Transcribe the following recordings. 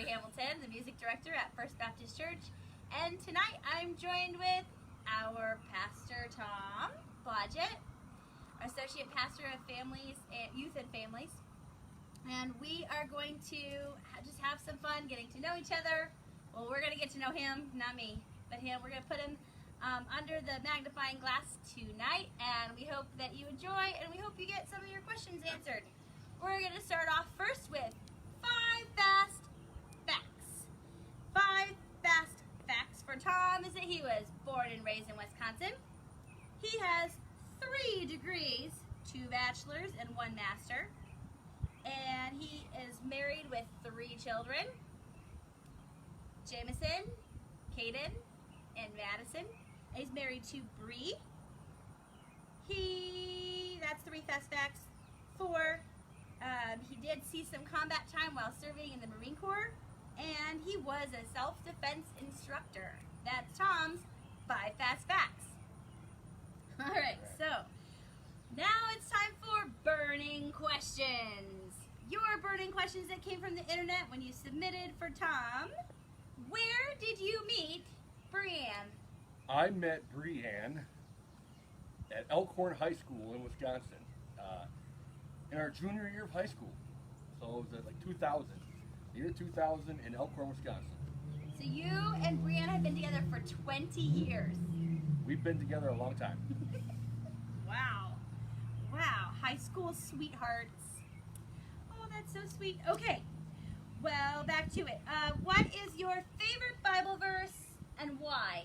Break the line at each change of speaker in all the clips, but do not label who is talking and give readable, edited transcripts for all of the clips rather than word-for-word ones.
Carrie Hamilton, the music director at First Baptist Church, and tonight I'm joined with our Pastor Tom Blodgett, Associate Pastor of Families and Youth and Families, and we are going to just have some fun getting to know each other. Well, we're going to get to know him, not me, but him. We're going to put him under the magnifying glass tonight, and we hope that you enjoy, and we hope you get some of your questions answered. We're going to start off first with 5 fast facts. 5 fast facts for Tom is that he was born and raised in Wisconsin. He has 3 degrees, 2 bachelor's and 1 master, and he is married with 3 children, Jameson, Caden, and Madison. He's married to Bree. That's 3 fast facts. 4, he did see some combat time while serving in the Marine Corps, and he was a self-defense instructor. That's Tom's 5 fast facts. All right, so now it's time for burning questions. Your burning questions that came from the internet when you submitted for Tom. Where did you meet Brianne?
I met Brianne at Elkhorn High School in Wisconsin in our junior year of high school. So it was like 2000, the year 2000 in Elkhorn, Wisconsin.
So you and Brianne have been together for 20 years.
We've been together a long time.
Wow. High school sweethearts. Oh, that's so sweet. Okay. Well, back to it. What is your favorite Bible verse and why?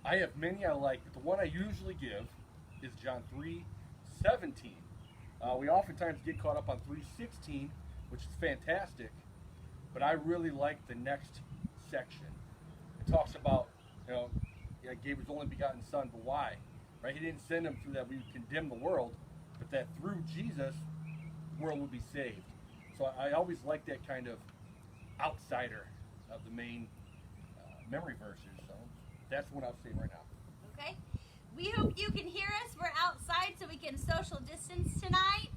I have many I like, but the one I usually give is John 3:17. We oftentimes get caught up on 3:16, which is fantastic, but I really like the next section. It talks about, gave his only begotten Son, but why? Right? He didn't send him so that we would condemn the world, but that through Jesus, the world would be saved. So I always like that kind of outsider of the main memory verses. So that's what I'll say right now.
Okay. We hope you can hear us. We're outside so we can social distance tonight,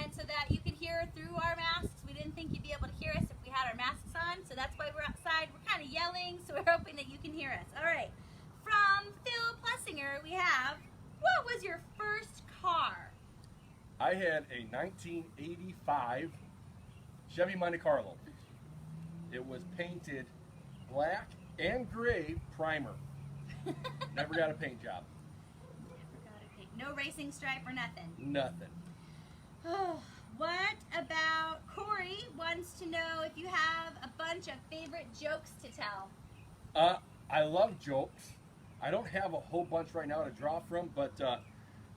and so that you can hear through our masks. We didn't think you'd be able to hear us if we had our masks on, so that's why we're outside. We're kind of yelling, so we're hoping that you can hear us. All right. From Phil Plessinger, we have, what was your first car?
I had a 1985 Chevy Monte Carlo. It was painted black and gray primer. Never got a paint job.
No racing stripe or nothing?
Nothing.
Oh, what about Corey wants to know if you have a bunch of favorite jokes to tell.
I love jokes. I don't have a whole bunch right now to draw from, but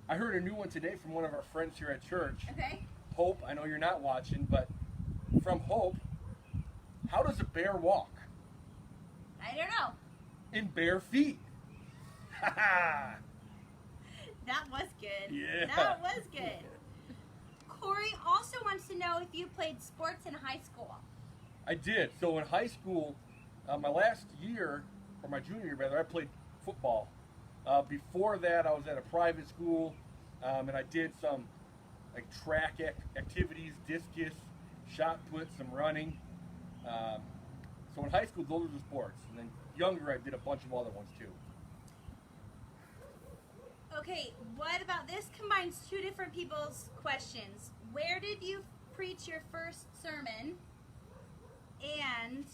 I heard a new one today from one of our friends here at church.
Okay.
Hope, I know you're not watching, but from Hope, how does a bear walk?
I don't know.
In bare feet. Ha ha!
That was good.
Yeah.
That was good. Corey also wants to know if you played sports in high school.
I did. So in high school, my last year, or my junior year rather, I played football. Before that, I was at a private school, and I did some like track activities, discus, shot put, some running. So in high school, those were the sports. And then younger, I did a bunch of other ones too.
Okay, what about this? Combines 2 different people's questions. Where did you preach your first sermon? And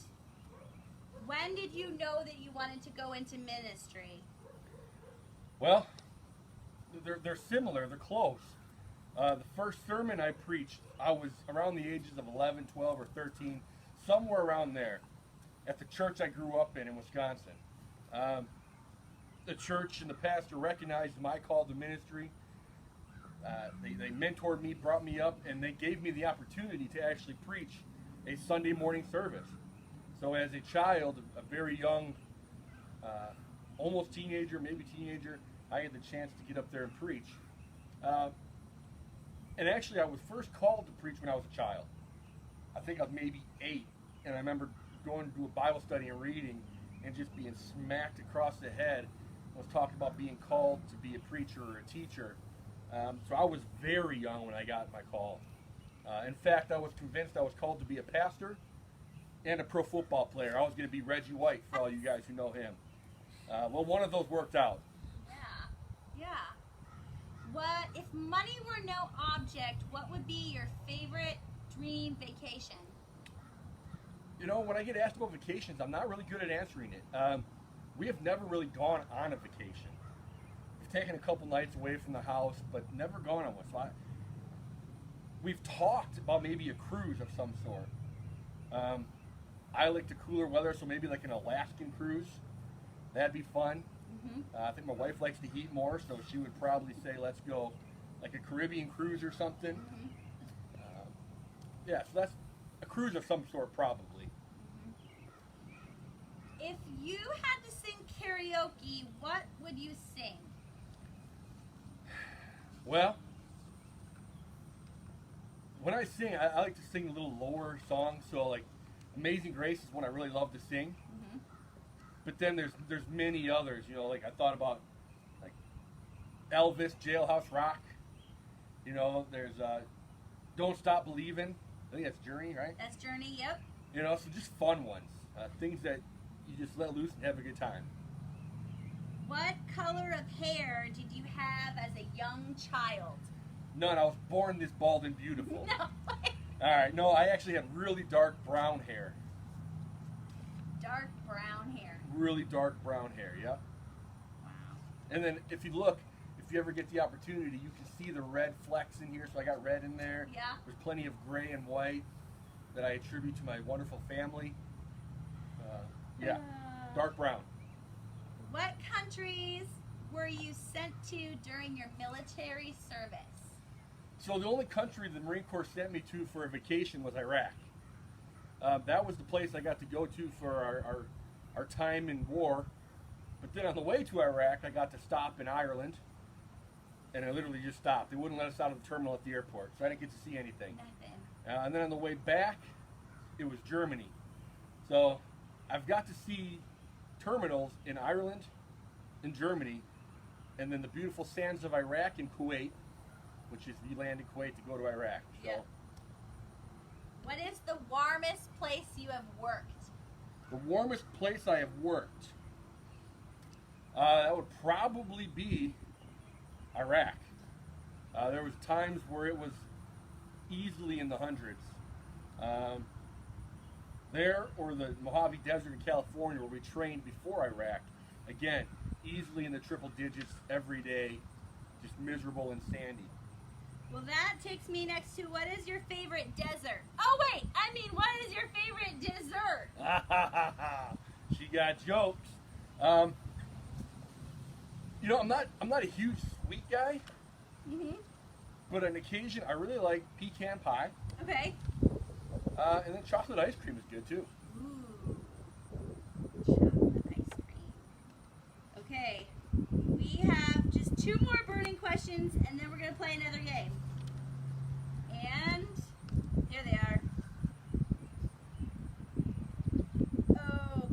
when did you know that you wanted to go into ministry?
Well, they're similar. They're close. The first sermon I preached, I was around the ages of 11, 12, or 13, somewhere around there, at the church I grew up in Wisconsin. The church and the pastor recognized my call to ministry. They mentored me, brought me up, and they gave me the opportunity to actually preach a Sunday morning service. So as a child, a very young, almost teenager, maybe teenager, I had the chance to get up there and preach. And actually, I was first called to preach when I was a child. I think I was maybe 8, and I remember going to do a Bible study and reading and just being smacked across the head. I was talking about being called to be a preacher or a teacher. So I was very young when I got my call. In fact, I was convinced I was called to be a pastor and a pro football player. I was going to be Reggie White for all you guys who know him. Well, one of those worked out.
Yeah. What if money were no object? What would be your favorite dream vacation?
You know, when I get asked about vacations, I'm not really good at answering it. We have never really gone on a vacation. We've taken a couple nights away from the house, but never gone on one. So we've talked about maybe a cruise of some sort. I like the cooler weather, so maybe like an Alaskan cruise. That'd be fun. I think my wife likes to eat more, so she would probably say, let's go like a Caribbean cruise or something. Yeah, so that's a cruise of some sort, probably.
If you had to sing karaoke, what would you sing?
Well, when I sing, I like to sing a little lower songs. So like Amazing Grace is one I really love to sing. But then there's many others, you know, like I thought about like Elvis, Jailhouse Rock. You know, there's Don't Stop Believin'. I think that's Journey, right?
That's Journey, yep.
You know, so just fun ones. Things that you just let loose and have a good time.
What color of hair did you have as a young child?
None. I was born this bald and beautiful.
No.
All right. No, I actually had really dark brown hair.
Dark brown hair.
Really dark brown hair, yeah.
Wow.
And then if you look, if you ever get the opportunity, you can see the red flecks in here. So I got red in there.
Yeah.
There's plenty of gray and white that I attribute to my wonderful family. Yeah, dark brown.
What countries were you sent to during your military service?
So the only country the Marine Corps sent me to for a vacation was Iraq. That was the place I got to go to for our time in war. But then on the way to Iraq, I got to stop in Ireland, and I literally just stopped. They wouldn't let us out of the terminal at the airport, so I didn't get to see anything.
Nothing.
And then on the way back, it was Germany. So I've got to see terminals in Ireland, in Germany, and then the beautiful sands of Iraq and Kuwait, which is we land in Kuwait to go to Iraq. So.
Yep. What is the warmest place you have worked?
The warmest place I have worked, that would probably be Iraq. There was times where it was easily in the hundreds. There, or the Mojave Desert in California, where we trained before Iraq, again, easily in the triple digits every day, just miserable and sandy.
Well, that takes me next to what is your favorite desert? Oh, wait, I mean, what is your favorite dessert?
She got jokes. You know, I'm not a huge sweet guy, but on occasion I really like pecan pie.
Okay.
And then chocolate ice cream is good too.
Ooh, chocolate ice cream. Okay, we have just 2 more burning questions, and then we're going to play another game. And here they are.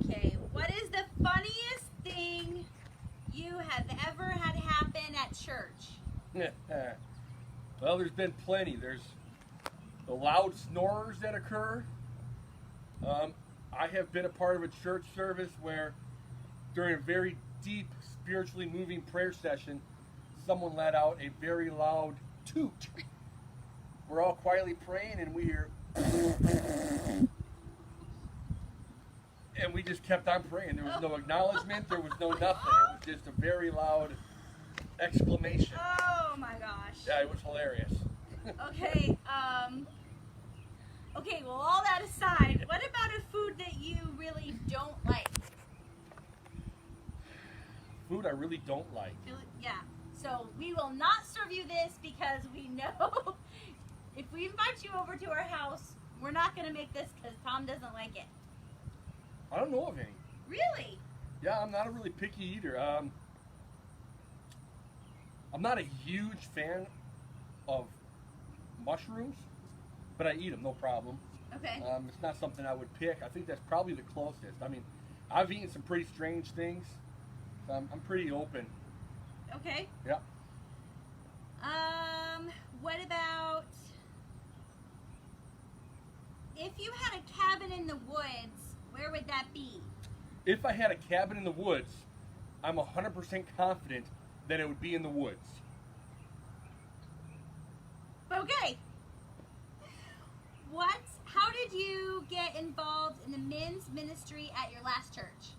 Okay, what is the funniest thing you have ever had happen at church?
Well, there's been plenty. There's the loud snorers that occur. I have been a part of a church service where during a very deep, spiritually moving prayer session, someone let out a very loud toot. We're all quietly praying and we hear and we just kept on praying. There was no acknowledgement, there was no nothing. It was just a very loud exclamation.
Oh my gosh.
Yeah, it was hilarious.
Okay, okay, well, all that aside, what about a food that you really don't like?
Food I really don't like.
Yeah, so we will not serve you this because we know if we invite you over to our house, we're not going to make this because Tom doesn't like it.
I don't know of any.
Really?
Yeah, I'm not a really picky eater. I'm not a huge fan of mushrooms, but I eat them, no problem.
Okay.
It's not something I would pick. I think that's probably the closest. I mean, I've eaten some pretty strange things. So I'm pretty open.
Okay.
Yeah.
What about if you had a cabin in the woods, where would that be?
If I had a cabin in the woods, I'm 100% confident that it would be in the woods.
Okay. How did you get involved in the men's ministry at your last church?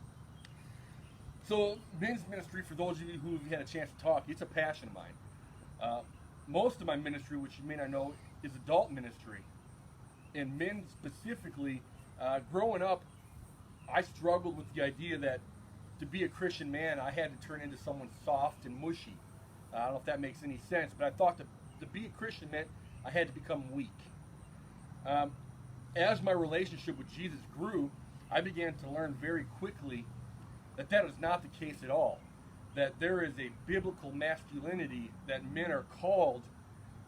So, men's ministry, for those of you who have had a chance to talk, it's a passion of mine. Most of my ministry, which you may not know, is adult ministry. And men specifically, growing up, I struggled with the idea that to be a Christian man, I had to turn into someone soft and mushy. I don't know if that makes any sense, but I thought to be a Christian meant I had to become weak. As my relationship with Jesus grew, I began to learn very quickly that that is not the case at all. That there is a biblical masculinity, that men are called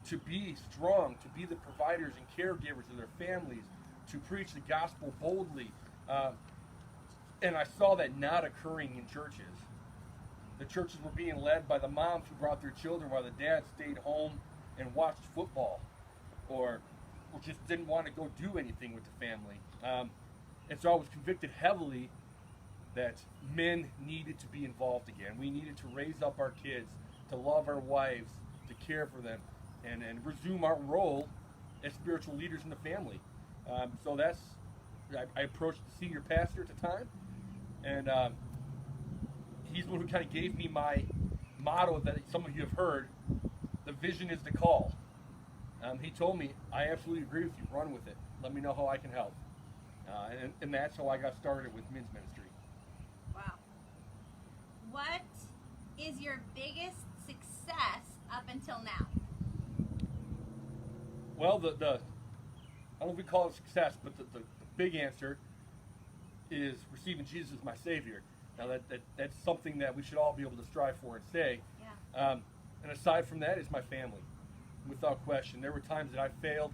to be strong, to be the providers and caregivers of their families, to preach the gospel boldly. And I saw that not occurring in churches. The churches were being led by the moms who brought their children while the dads stayed home and watched football, or just didn't want to go do anything with the family. And so I was convicted heavily that men needed to be involved again. We needed to raise up our kids, to love our wives, to care for them, and resume our role as spiritual leaders in the family. So I approached the senior pastor at the time, and he's the one who kind of gave me my motto that some of you have heard: the vision is the call. He told me, I absolutely agree with you, run with it. Let me know how I can help. And that's how I got started with men's ministry.
Wow. What is your biggest success up until now?
Well, I don't know if we call it success, but the big answer is receiving Jesus as my Savior. Now that's something that we should all be able to strive for and say.
Yeah.
And aside from that is my family, without question. There were times that I failed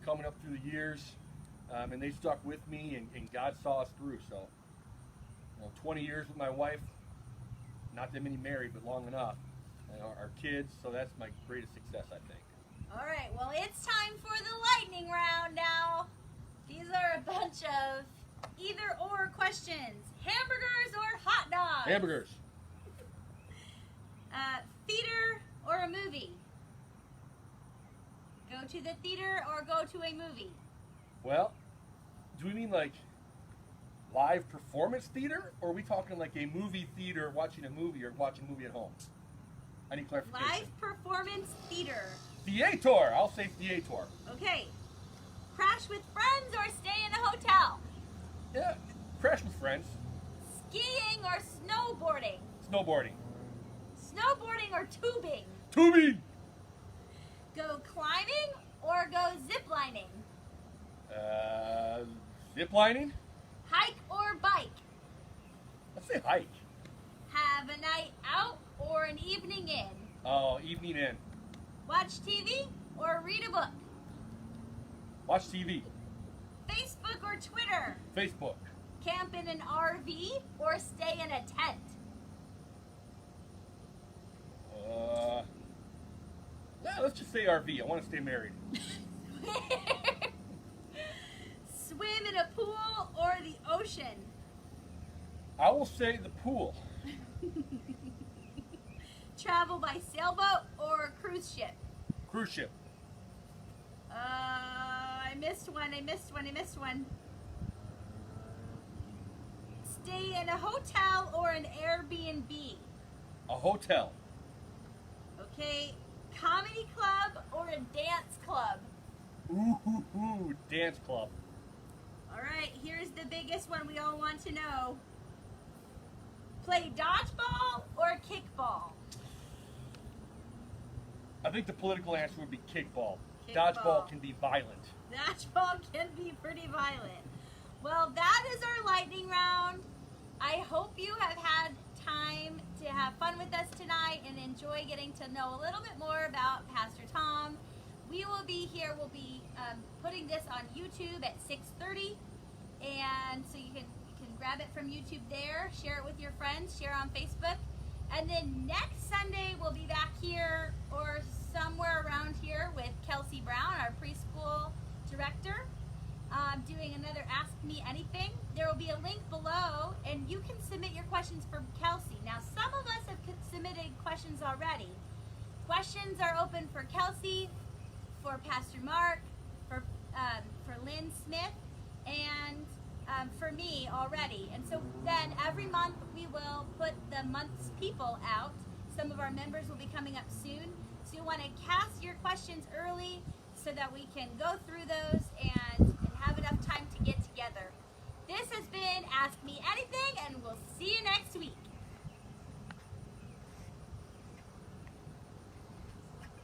coming up through the years, and they stuck with me, and God saw us through. So, 20 years with my wife, not that many married, but long enough. Our kids, so that's my greatest success, I think.
All right, well, it's time for the lightning round now. These are a bunch of either-or questions. Hamburgers or hot dogs?
Hamburgers.
Theater or a movie? Go to the theater or go to a movie?
Well, do we mean like live performance theater, or are we talking like a movie theater watching a movie, or watching a movie at home? I need clarification.
Live performance theater.
Theater. I'll say theater.
Okay. Crash with friends or stay in a hotel?
Yeah, crash with friends.
Skiing or snowboarding?
Snowboarding.
Snowboarding or tubing?
Tubing.
Go climbing or go ziplining?
Ziplining.
Hike or bike?
Let's say hike.
Have a night out or an evening in?
Oh, evening in.
Watch TV or read a book?
Watch TV.
Facebook or Twitter?
Facebook.
Camp in an RV or stay in a tent?
Yeah, let's just say RV. I want to stay married.
Swim in a pool or the ocean?
I will say the pool.
Travel by sailboat or a cruise ship?
Cruise ship.
I missed one. Stay in a hotel or an Airbnb?
A hotel.
Okay. Comedy club or a dance club?
Ooh, dance club.
All right, here's the biggest one we all want to know. Play dodgeball or kickball?
I think the political answer would be kickball.
Kickball.
Dodgeball can be violent.
Dodgeball can be pretty violent. Well, that is our lightning round. I hope you have had time to have fun with us tonight and enjoy getting to know a little bit more about Pastor Tom. We will be here. We'll be putting this on YouTube at 6:30, and so you can grab it from YouTube there, share it with your friends, share on Facebook, and then next Sunday we'll be back here or somewhere around here with Kelsey Brown, our preschool director, doing another Me Anything. There will be a link below, and you can submit your questions for Kelsey. Now, some of us have submitted questions already. Questions are open for Kelsey, for Pastor Mark, for Lynn Smith, and for me already. And so then every month we will put the month's people out. Some of our members will be coming up soon. So you want to cast your questions early so that we can go through those and